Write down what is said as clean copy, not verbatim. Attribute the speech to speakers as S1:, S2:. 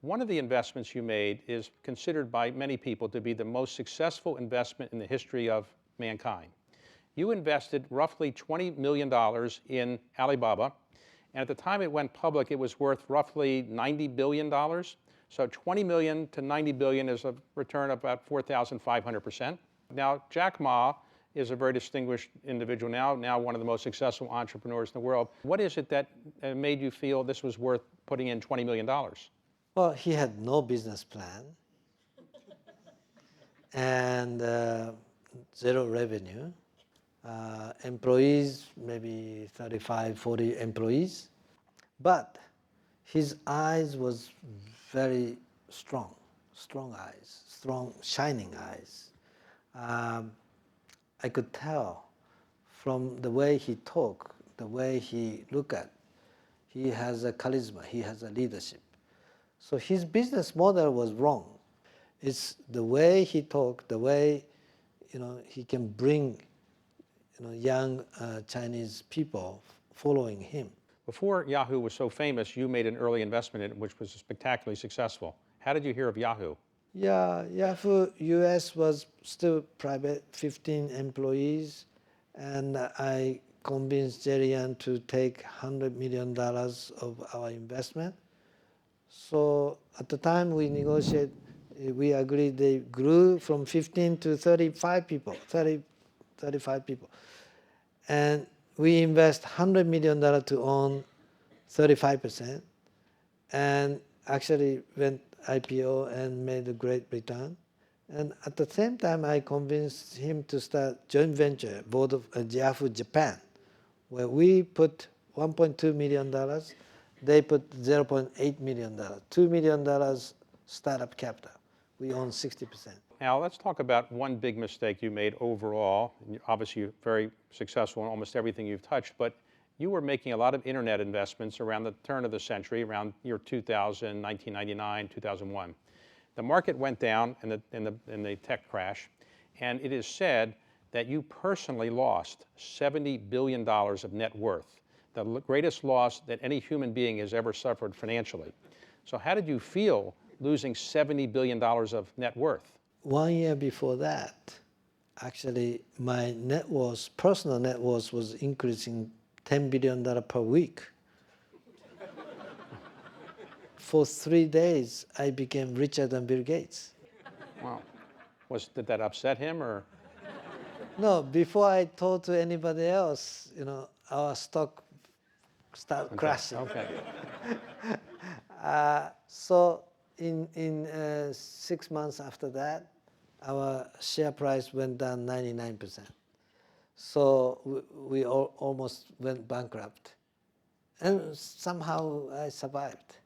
S1: One of the investments you made is considered by many people to be the most successful investment in the history of mankind. You invested roughly $20 million in Alibaba, and at the time it went public, it was worth roughly $90 billion. So 20 million to 90 billion is a return of about 4,500%. Now, Jack Ma is a very distinguished individual now one of the most successful entrepreneurs in the world. What is it that made you feel this was worth putting in $20 million?
S2: Well, he had no business plan and zero revenue. Employees, maybe 35, 40 employees. But his eyes was very strong eyes, strong, shining eyes. I could tell from the way he talked, the way he looked at, he has a charisma, he has a leadership. So his business model was wrong. It's the way he talked, the way he can bring young Chinese people following him.
S1: Before Yahoo was so famous, you made an early investment in it, which was spectacularly successful. How did you hear of Yahoo?
S2: Yeah, Yahoo US was still private, 15 employees, and I convinced Jerry Yang to take $100 million of our investment. So at the time we negotiated, we agreed they grew from 15 to 35 people, 35 people. And we invest $100 million to own 35%, and actually went IPO and made a great return. And at the same time, I convinced him to start joint venture, board of Yahoo Japan, where we put $1.2 million, they put $0.8 million, $2 million startup capital. We own 60%.
S1: Now, let's talk about one big mistake you made overall. Obviously, you're very successful in almost everything you've touched, but you were making a lot of internet investments around the turn of the century, around year 2000, 1999, 2001. The market went down in the tech crash, and it is said that you personally lost $70 billion of net worth, the greatest loss that any human being has ever suffered financially. So how did you feel losing $70 billion of net worth?
S2: 1 year before that, actually, my net worth, personal net worth, was increasing $10 billion per week. For 3 days, I became richer than Bill Gates.
S1: Wow. Did that upset him, or?
S2: No, before I told to anybody else, our stock started crashing.
S1: Okay.
S2: So in 6 months after that, our share price went down 99%. So we almost went bankrupt. And somehow I survived.